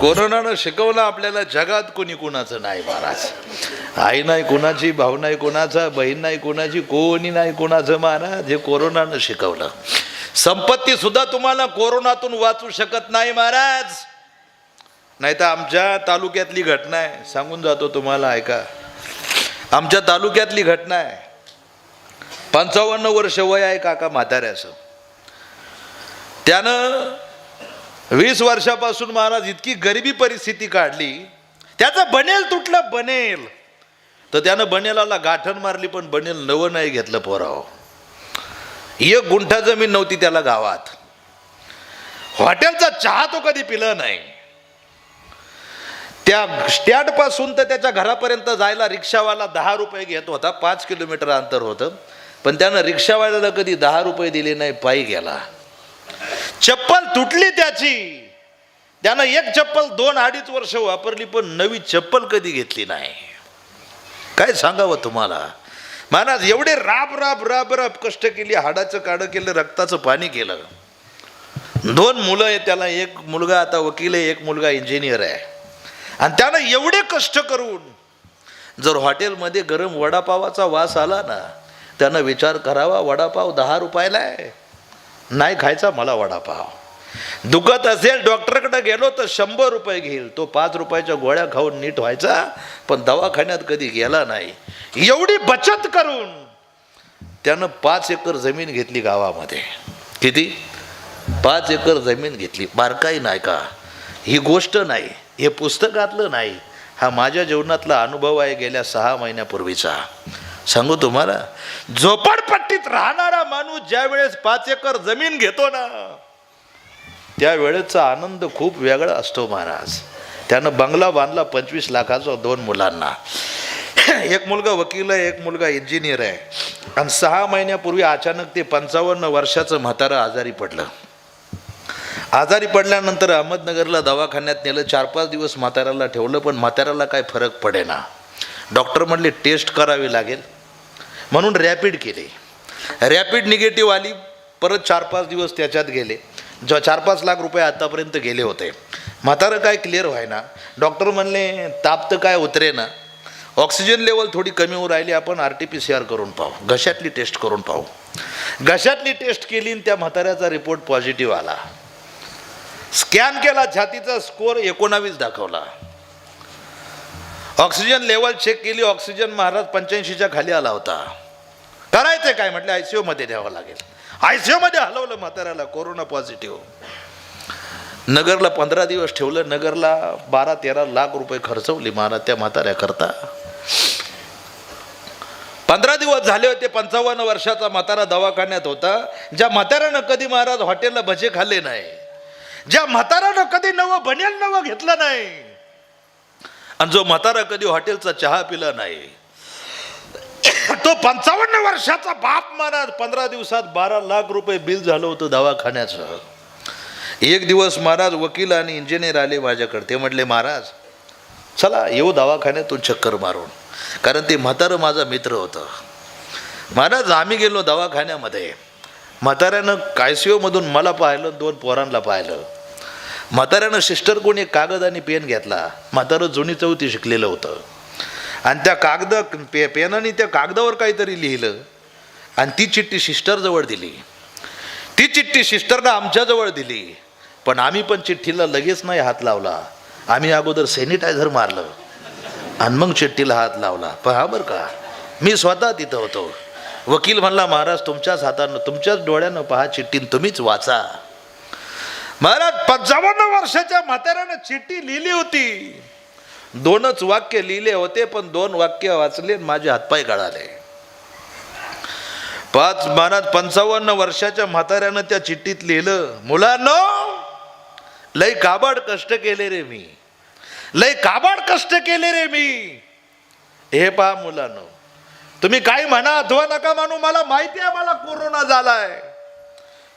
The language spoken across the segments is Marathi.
कोरोनानं शिकवलं आपल्याला जगात कोणी कुणाचं नाही महाराज. आई नाही कुणाची, भाऊ नाही कुणाचा, बहीण नाही कुणाची, कोणी नाही कुणाचं महाराज. हे कोरोनानं शिकवलं. संपत्ती सुद्धा तुम्हाला कोरोनातून वाचू शकत नाही महाराज. नाही तर आमच्या तालुक्यातली घटना आहे, सांगून जातो तुम्हाला, ऐका. आमच्या तालुक्यातली घटना आहे. 55 वर्ष वय आहे काका म्हाताऱ्याचं. त्यानं 20 वर्षापासून महाराज इतकी गरिबी परिस्थिती काढली, त्याचं बनेल तुटलं बनेल, तर त्यानं बनेलाला गाठण मारली, पण बनेल नवं नाही घेतलं पोराव. 1 गुंठा जमीन नव्हती त्याला गावात. हॉटेलचा चहा तो कधी पिला नाही. त्या स्टँड पासून तर त्याच्या घरापर्यंत जायला रिक्षावाला 10 रुपये घेत होता. 5 किलोमीटर अंतर होतं, पण त्यानं रिक्षावाल्याला कधी 10 रुपये दिले नाही, पायी गेला. चप्पल तुटली त्याची, त्यानं 1 चप्पल 2-2.5 वर्ष वापरली, पण नवी चप्पल कधी घेतली नाही. काय सांगावं तुम्हाला महाराज. एवढे राब राब राब राब कष्ट केली, हाडाचं काढं केलं, रक्ताचं पाणी केलं. 2 मुलं आहे त्याला. 1 मुलगा आता वकील आहे, 1 मुलगा इंजिनियर आहे. आणि त्यानं एवढे कष्ट करून जर हॉटेलमध्ये गरम वडापावाचा वास आला ना, त्यानं विचार करावा, वडापाव 10 रुपयाला आहे, नाही खायचा मला वडापाव. दुखत असेल डॉक्टरकडे गेलो तर 100 रुपये घेईल, तो 5 रुपयाच्या गोळ्या खाऊन नीट व्हायचा, पण दवाखान्यात कधी गेला नाही. एवढी बचत करून त्यानं 5 एकर जमीन घेतली गावामध्ये. किती? 5 एकर जमीन घेतली. बारकाई नाही का, ही गोष्ट नाही, हे पुस्तकातलं नाही, हा माझ्या जीवनातला अनुभव आहे गेल्या 6 महिन्यापूर्वीचा. सांगू तुम्हाला, झोपडपट्टीत राहणारा माणूस ज्या वेळेस 5 एकर जमीन घेतो ना, त्यावेळेचा आनंद खूप वेगळा असतो महाराज. त्यानं बंगला बांधला 25 लाखाचा 2 मुलांना. 1 मुलगा वकील आहे, 1 मुलगा इंजिनियर आहे. आणि 6 महिन्यापूर्वी अचानक ते 55 वर्षाचं म्हातारं आजारी पडलं. आजारी पडल्यानंतर अहमदनगरला दवाखान्यात नेलं. 4-5 दिवस म्हाताऱ्याला ठेवलं, पण म्हाताऱ्याला काय फरक पडेना. डॉक्टर म्हणले टेस्ट करावी लागेल, म्हणून रॅपिड केले. रॅपिड निगेटिव्ह आली. परत 4-5 दिवस त्याच्यात गेले. 4-5 लाख रुपये आतापर्यंत गेले होते. म्हातारं काय क्लिअर व्हायना. डॉक्टर म्हणले ताप तर काय उतरे ना, ऑक्सिजन लेवल थोडी कमी होऊन राहिली, आपण RT-PCR करून पाहू, घशातली टेस्ट करून पाहू. घशातली टेस्ट केली आणि त्या म्हाताऱ्याचा रिपोर्ट पॉझिटिव्ह आला. स्कॅन केला, छातीचा स्कोर 19 दाखवला. ऑक्सिजन लेवल चेक केली, ऑक्सिजन महाराज 85च्या खाली आला होता. करायचं काय म्हटलं, ICU मध्ये द्यावं लागेल. ICU मध्ये हलवलं म्हाताऱ्याला, कोरोना पॉझिटिव्ह. नगरला 15 दिवस ठेवलं. नगरला 12-13 लाख रुपये खर्चवली महाराज त्या म्हाताऱ्याकरता. 15 दिवस झाले होते. 55 वर्षाचा म्हातारा दवाखान्यात होता. ज्या म्हाताऱ्यानं कधी महाराज हॉटेलला भजे खाल्ले नाही, ज्या म्हाताऱ्यानं कधी नवं बनेल नवं घेतलं नाही, आणि जो म्हातारा कधी हॉटेलचा चहा पिला नाही, तो 55 वर्षाचा बाप महाराज 15 दिवसात 12 लाख रुपये बिल झालं होतं दवाखान्याचं. 1 दिवस महाराज वकील आणि इंजिनियर आले माझ्याकडे. ते म्हटले महाराज चला येऊ दवाखान्यातून चक्कर मारून, कारण ते म्हातारं माझा मित्र होतं. महाराज आम्ही गेलो दवाखान्यामध्ये. म्हाताऱ्यानं ICU मधून मला पाहिलं, 2 पोरांना पाहिलं. म्हाताऱ्यानं सिस्टर कोण एक कागद आणि पेन घेतला. म्हातारं जुनी 4थी शिकलेलं होतं, आणि त्या पेनाने त्या कागदावर काहीतरी लिहिलं, आणि ती चिठ्ठी सिस्टरजवळ दिली. ती चिठ्ठी सिस्टरनं आमच्याजवळ दिली, पण आम्ही पण चिठ्ठीला लगेच नाही हात लावला. आम्ही अगोदर सॅनिटायझर मारलं आणि मग चिठ्ठीला हात लावला. पहा बरं का, मी स्वतः तिथं होतो. वकील म्हणला महाराज तुमच्याच हातानं, तुमच्याच डोळ्यानं पहा चिठ्ठी, तुम्हीच वाचा. महाराज 55 वर्षाच्या म्हाताऱ्यानं चिठ्ठी लिहिली होती. 2च वाक्य लिहिले होते, पण 2 वाक्य वाचले, माझे हातपाय गळाले. महाराज 55 वर्षाच्या म्हाताऱ्यानं त्या चिठ्ठीत लिहिलं, मुलांनो लय काबाड कष्ट केले रे मी, लय काबाड कष्ट केले रे मी. हे पहा मुलांनो, तुम्ही काही म्हणा अथवा नका मानू, मला माहिती आहे मला कोरोना झालाय.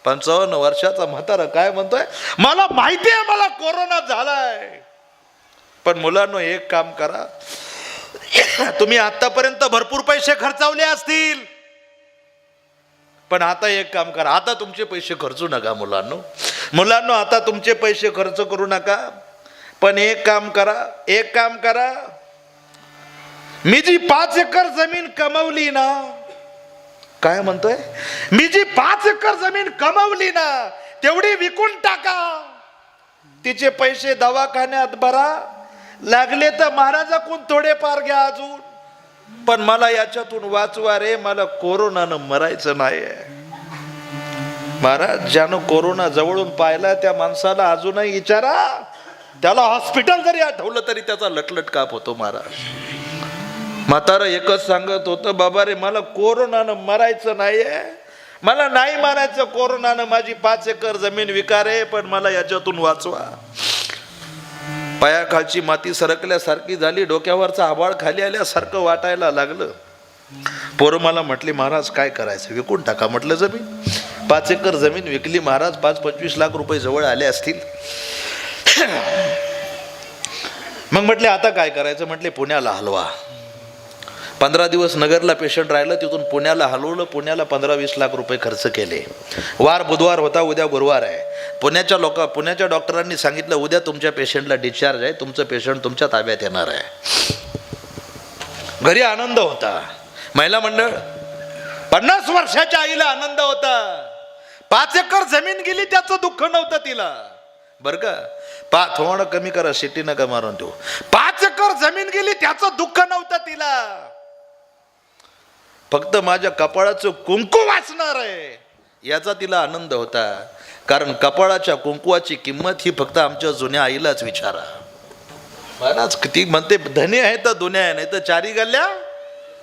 55 वर्षाचा म्हातारा काय म्हणतोय, मला माहिती आहे मला कोरोना झालाय. पण मुलांनो एक काम करा, तुम्ही आतापर्यंत भरपूर पैसे खर्चवले असतील, पण आता एक काम करा, आता तुमचे पैसे खर्चू नका मुलांनो. मुलांनो आता तुमचे पैसे खर्च करू नका. पण एक काम करा, मी जी 5 एकर जमीन कमवली ना, काय म्हणतोय, मी जी 5 एकर जमीन कमवली ना तेवढी विकून टाका, तिचे पैसे दवाखान्यात भरा, लागले तर महाराजाकडून थोडेफार घ्या अजून, पण मला याच्यातून वाचवा रे, मला कोरोनानं मरायचं नाही. महाराज, ज्यानं कोरोना जवळून पाहिला त्या माणसाला अजूनही विचारा, त्याला हॉस्पिटल जरी आठवलं तरी त्याचा लटलट काप होतो. महाराज म्हातारं एकच सांगत होतं, बाबा रे मला कोरोनानं मरायचं नाहीये, मला नाही मारायचं कोरोनानं, माझी 5 एकर जमीन विका रे, पण मला याच्यातून वाचवा. पायाखालची माती सरकल्यासारखी झाली, डोक्यावरचा आभाळ खाली आल्यासारखं वाटायला लागलं. पोरं मला म्हटली, महाराज काय करायचं, विकून टाका. म्हटलं जमीन, 5 एकर जमीन विकली महाराज, 5-25 लाख रुपये जवळ आले असतील. मग म्हटले आता काय करायचं, म्हटले पुण्याला हलवा. 15 दिवस नगरला पेशंट राहिलं, तिथून पुण्याला हलवलं. पुण्याला 15-20 लाख रुपये खर्च केले. वार बुधवार होता, उद्या गुरुवार आहे. पुण्याच्या डॉक्टरांनी सांगितलं उद्या तुमच्या पेशंटला डिस्चार्ज आहे, तुमचं पेशंट तुमच्या ताब्यात येणार आहे. घरी आनंद होता. महिला मंडळ, 50 वर्षाच्या आईला आनंद होता. 5 एकर जमीन गेली त्याचं दुःख नव्हतं तिला, बर का. थोडं कमी करा, शिट्टी नका मारून ठेवू. 5 एकर जमीन गेली त्याचं दुःख नव्हतं तिला, फक्त माझ्या कपाळाचं कुंकू वाचणार आहे याचा तिला आनंद होता. कारण कपाळाच्या कुंकुवाची किंमत ही फक्त आमच्या जुन्या आईलाच विचारा. महाराज ती म्हणते धनी आहे तर दुन्या आहे, नाही तर 4 गल्ल्या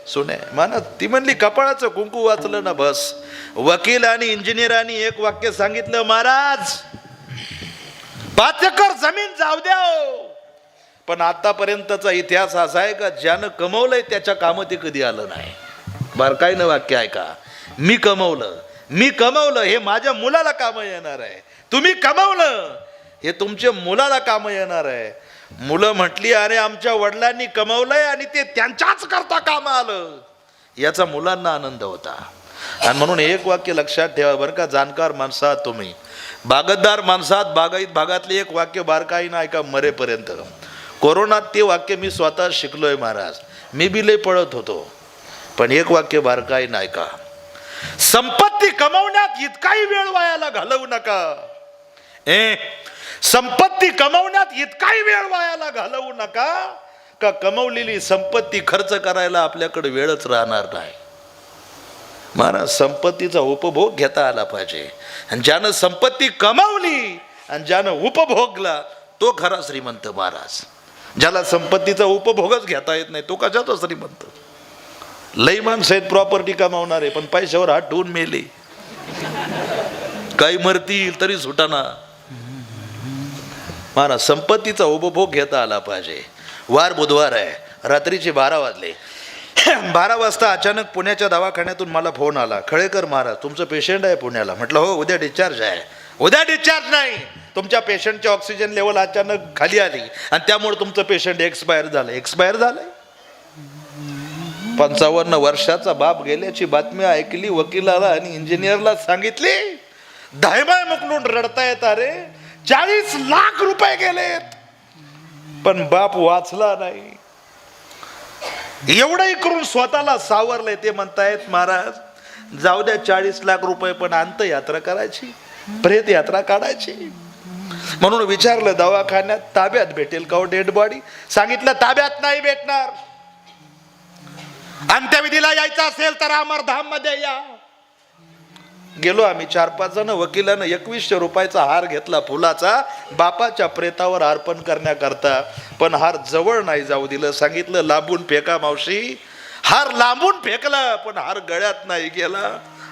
सुन्या. महाराज ती म्हणली कपाळाचं कुंकू वाचलं ना बस. वकील आणि इंजिनियरांनी एक वाक्य सांगितलं, महाराज 5 एकर जमीन जाऊ द्या, पण आतापर्यंतचा इतिहास असा आहे का ज्यानं कमवलंय त्याच्या कामं ते कधी आलं नाही. बारकाईनं वाक्य आहे का, मी कमवलं हे माझ्या मुलाला कामं येणार आहे, तुम्ही कमवलं हे तुमच्या मुलाला कामं येणार आहे. मुलं म्हटली अरे आमच्या वडिलांनी कमवलंय आणि ते त्यांच्याच करता कामं आलं, याचा मुलांना आनंद होता. आणि म्हणून एक वाक्य लक्षात ठेवा बरं का, जाणकार माणसं आहात तुम्ही, बागतदार माणसात, बागायत भागातले एक वाक्य बारकाईनं ऐका मरेपर्यंत. कोरोनात ते वाक्य मी स्वतः शिकलोय महाराज, मी बी लय पळत होतो, पण एक वाक्य बारकाईनं ऐका, संपत्ती कमवण्यात इतकाही वेळ वायाला घालवू नका. संपत्ती कमवण्यात इतकाही वेळ वायाला घालवू नका का कमवलेली संपत्ती खर्च करायला आपल्याकडे वेळच राहणार नाही. महाराज संपत्तीचा उपभोग घेता आला पाहिजे. आणि ज्यानं संपत्ती कमावली आणि ज्यानं उपभोगला तो खरा श्रीमंत. महाराज ज्याला संपत्तीचा उपभोगच घेता येत नाही तो कशाचा श्रीमंत. लई माणसं आहेत प्रॉपर्टी कमावणारे पण पैशावर हात ठेवून मेले, काही मरतील तरी सुटाना. महाराज संपत्तीचा उपभोग घेता आला पाहिजे. वार बुधवार आहे, रात्रीचे 12 वाजले. 12 वाजता अचानक पुण्याच्या दवाखान्यातून मला फोन आला, खळेकर महाराज तुमचं पेशंट आहे पुण्याला. म्हटलं हो, उद्या डिस्चार्ज आहे. उद्या डिस्चार्ज नाही, तुमच्या पेशंटची ऑक्सिजन लेवल अचानक खाली आली आणि त्यामुळे तुमचं पेशंट एक्सपायर झालं. एक्सपायर झालंय. 55 वर्षाचा बाप गेल्याची बातमी ऐकली, वकिलाला आणि इंजिनियरला सांगितली. धायमाय मुकलून रडतायत, अरे 40 लाख रुपये गेलेत पण बाप वाचला नाही. एवढंही करून स्वतःला सावरलंय. ते म्हणतायत महाराज जाऊ द्या 40 लाख रुपये, पण अंत्ययात्रा करायची, प्रेत यात्रा काढायची. म्हणून विचारलं दवाखान्यात ताब्यात भेटेल का डेड बॉडी. सांगितलं ताब्यात नाही भेटणार, अंत्यविधीला यायचं असेल तर अमरधाम मध्ये या. गेलो आम्ही 4-5 जण. वकिलानं 2100 रुपयाचा हार घेतला फुलाचा बापाच्या प्रेतावर अर्पण करण्याकरता, पण हार जवळ नाही जाऊ दिलं. सांगितलं लांबून फेका मावशी. हार लांबून फेकला पण हार गळ्यात नाही गेला,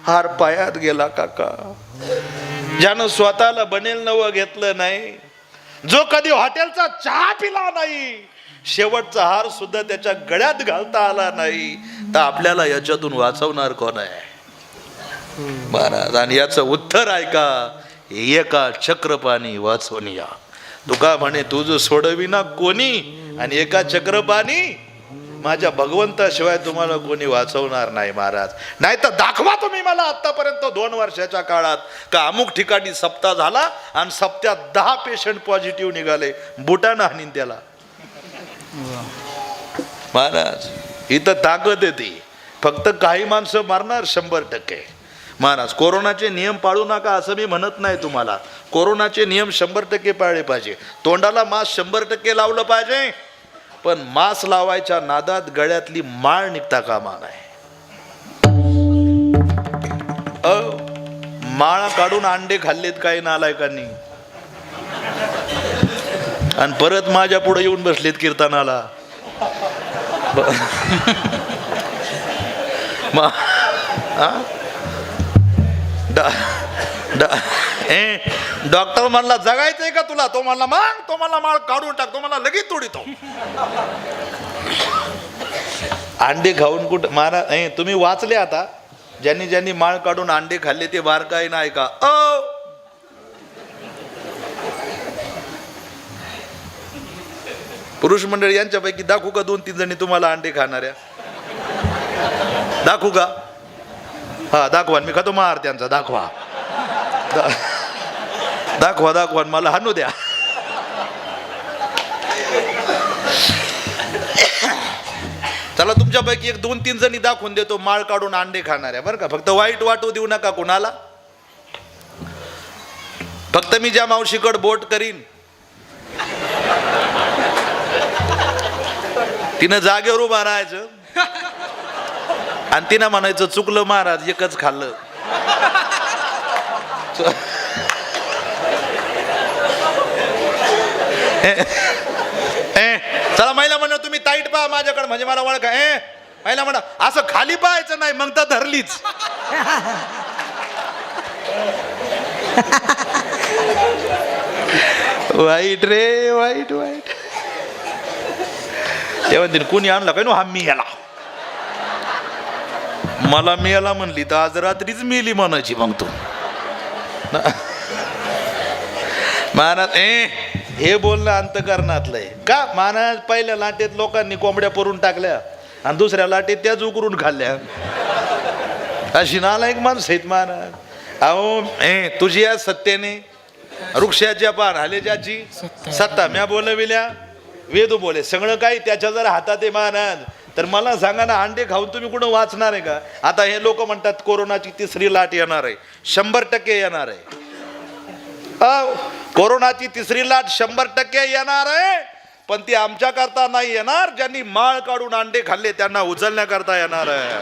हार पायात गेला. काका ज्यानं स्वतःला बनेल नवं घेतलं नाही, जो कधी हॉटेलचा चहा पिला नाही, शेवटचा हार सुद्धा त्याच्या गळ्यात घालता आला नाही, तर आपल्याला याच्यातून वाचवणार कोण आहे महाराज. आणि याचं उत्तर ऐका, एका चक्रपाणी वाचवून या. तुका म्हणे तुझं सोडविना कोणी आणि एका चक्रपाणी माझ्या भगवंताशिवाय तुम्हाला कोणी वाचवणार नाही महाराज. नाही तर दाखवा तुम्ही मला आतापर्यंत 2 वर्षाच्या काळात का अमुक ठिकाणी सप्ताह झाला आणि सप्त्यात 10 पेशंट पॉझिटिव्ह निघाले, बुटानं हाणीन त्याला. महाराज इथं ताकद येते, फक्त काही माणसं मारणार 100%. महाराज कोरोनाचे नियम पाळू नका असं मी म्हणत नाही तुम्हाला. कोरोनाचे नियम 100% पाळले पाहिजे. तोंडाला मास्क 100% लावलं पाहिजे, पण मास्क लावायच्या नादात गळ्यातली माळ निघता कामा नाही. माळा काढून अंडे खाल्लेत काही नालायकांनी आणि परत माझ्या पुढे येऊन बसलेत कीर्तनाला. डॉक्टर म्हणला जगायचंय का तुला? तो म्हणला मग तो मला माळ काढून टाक, तो मला लगेच तोडीतो. अंडे खाऊन कुठं महाराज तुम्ही वाचले आता, ज्यांनी ज्यांनी माळ काढून अंडे खाल्ले ते बारकाई नाही का? पुरुष मंडळी यांच्यापैकी दाखवू का 2-3 जणी तुम्हाला अंडे खाणाऱ्या? दाखवू का? हा दाखवा, मी खातो मार त्यांचा. दाखवा दाखवा दाखवा, मला हाणू द्या. चला तुमच्यापैकी 1-2-3 जणी दाखवून देतो माळ काढून अंडे खाणाऱ्या, बरं का? फक्त वाईट वाटू देऊ नका कुणाला. फक्त मी ज्या मावशीकड बोट करीन तिनं जागेवर उभा राहायचं आणि तिनं म्हणायचं चुकलं महाराज, एकच खाल्लं. चला महिला म्हणा तुम्ही ताईट पहा माझ्याकडे, म्हणजे मला ओळखा. महिला म्हणा असं खाली पाहायचं नाही, मग तर धरलीच. वाईट रे वाईट वाईट. तेव्हा कुणी आणला काय हा मी याला, मला मी याला म्हणली तर आज रात्रीच मिली म्हणायची. मग तू महाराज हे बोलणं अंतकरणातलं आहे का? महाराज पहिल्या लाटेत लोकांनी कोंबड्या परून टाकल्या आणि दुसऱ्या लाटेत त्याच उकरून खाल्ल्या. अशी नालायक माणसं आहेत महाराज. अहो तुझी या सत्तेने वृक्षाच्या पान हाले ज्याची सत्ता म्या बोलविल्या, वेदू बोले सगळं काही त्याच्या जर हातात आहे महाराज. तर मला सांगा ना, अंडे खाऊन तुम्ही कुठं वाचणार आहे का? आता हे लोक म्हणतात कोरोनाची 3री लाट येणार आहे, 100% येणार आहे. कोरोनाची 3री लाट 100% येणार आहे, पण ती आमच्या करता नाही येणार. ज्यांनी माळ काढून अंडे खाल्ले त्यांना उचलण्याकरता येणार आहे.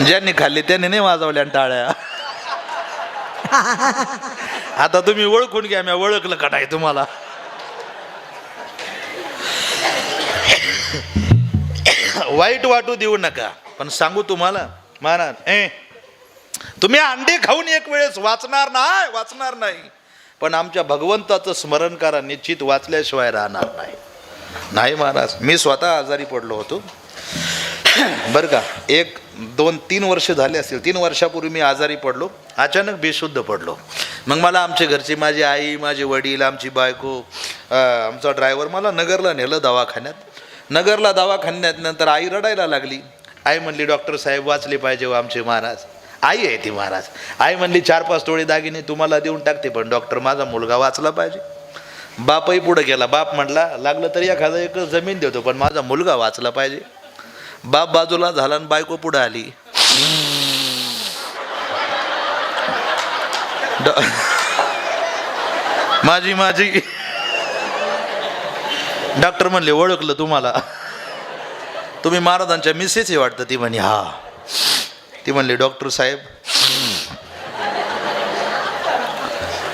ज्यांनी खाल्ले त्यांनी नाही वाजवल्या टाळ्या. आता तुम्ही ओळखून घ्या, मी ओळखलं का नाही तुम्हाला? वाईट वाटू देऊ नका, पण सांगू तुम्हाला महाराज तुम्ही अंडे खाऊन एक वेळेस वाचणार नाही, पण आमच्या भगवंताचं स्मरण करा, निश्चित वाचल्याशिवाय राहणार नाही महाराज. मी स्वतः आजारी पडलो होतो बरं का. 1-2-3 वर्ष झाले असतील. 3 वर्षापूर्वी मी आजारी पडलो, अचानक बेशुद्ध पडलो. मग मला आमचे घरचे, माझी आई, माझे वडील, आमची बायको, आमचा ड्रायव्हर मला नगरला नेलं दवाखान्यात. नगरला दवाखान्यात नंतर आई रडायला लागली. आई म्हणली डॉक्टर साहेब वाचले पाहिजे आमचे महाराज. आई आहे ती महाराज. आई म्हणली 4-5 तोळे दागिने तुम्हाला देऊन टाकते, पण डॉक्टर माझा मुलगा वाचला पाहिजे. बापही पुढे गेला. बाप म्हटला लागलं तरी एखादा एक जमीन देतो, पण माझा मुलगा वाचला पाहिजे. बाप बाजूला झाला आणि बायको पुढे आली. माझी डॉक्टर म्हणले ओळखलं तुम्हाला, तुम्ही महाराजांच्या मिसेस आहे वाटतं. ती म्हणे हा. ती म्हणली डॉक्टर साहेब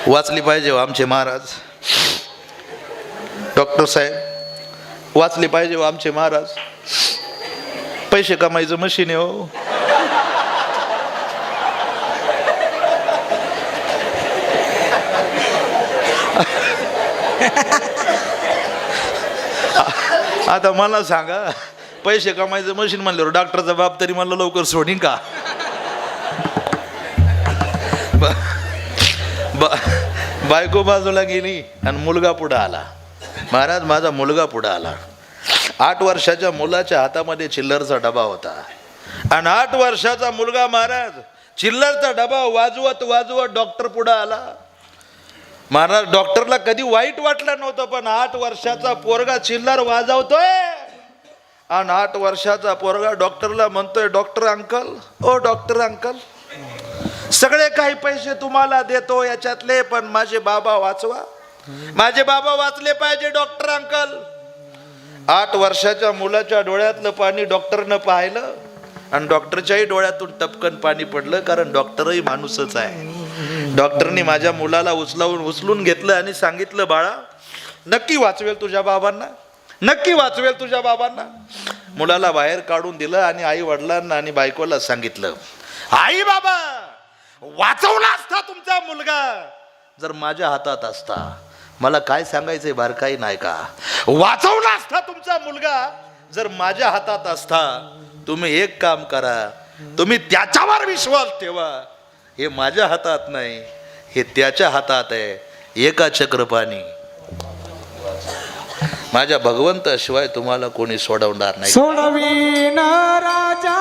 वाचली पाहिजे आमचे महाराज. डॉक्टर साहेब वाचले पाहिजे आमचे महाराज. पैसे कमायचं मशीन आहे हो. आता मला सांगा, पैसे कमायचं मशीन म्हणल्यावर डॉक्टरचा बाप तरी मला लवकर सोडीन का? बायको बाजूला गेली आणि मुलगा पुढं आला. महाराज माझा मुलगा पुढं आला. 8 वर्षाच्या मुलाच्या हातामध्ये चिल्लरचा डबा होता आणि 8 वर्षाचा मुलगा महाराज चिल्लरचा डबा वाजवत वाजवत डॉक्टर पुढं आला. महाराज डॉक्टरला कधी वाईट वाटलं नव्हतं, पण 8 वर्षाचा पोरगा चिल्लर वाजवतोय आणि 8 वर्षाचा पोरगा डॉक्टरला म्हणतोय, डॉक्टर अंकल, ओ डॉक्टर अंकल, सगळे काही पैसे तुम्हाला देतो याच्यातले, पण माझे बाबा वाचवा, माझे बाबा वाचले पाहिजे डॉक्टर अंकल. 8 वर्षाच्या मुलाच्या डोळ्यातलं पाणी डॉक्टरनं पाहिलं आणि डॉक्टरच्याही डोळ्यातून टपकन पाणी पडलं, कारण डॉक्टरही माणूसच आहे. डॉक्टरनी माझ्या मुलाला उचलून घेतलं आणि सांगितलं, बाळा नक्की वाचवेल तुझ्या बाबांना, नक्की वाचवेल तुझ्या बाबांना. मुलाला बाहेर काढून दिलं आणि आई वडिलांना आणि बायकोला सांगितलं, आई बाबा वाचवला असता तुमचा मुलगा जर माझ्या हातात असता. मला काय सांगायचंय बारकाई नाही का, वाचवला असता तुमचा मुलगा जर माझ्या हातात असता. तुम्ही एक काम करा, तुम्ही त्याच्यावर विश्वास ठेवा. हे माझ्या हातात नाही, हे त्याच्या हातात आहे. एका चक्रपाणी माझ्या भगवंताशिवाय तुम्हाला कोणी सोडवणार नाही. सोडवीन राजा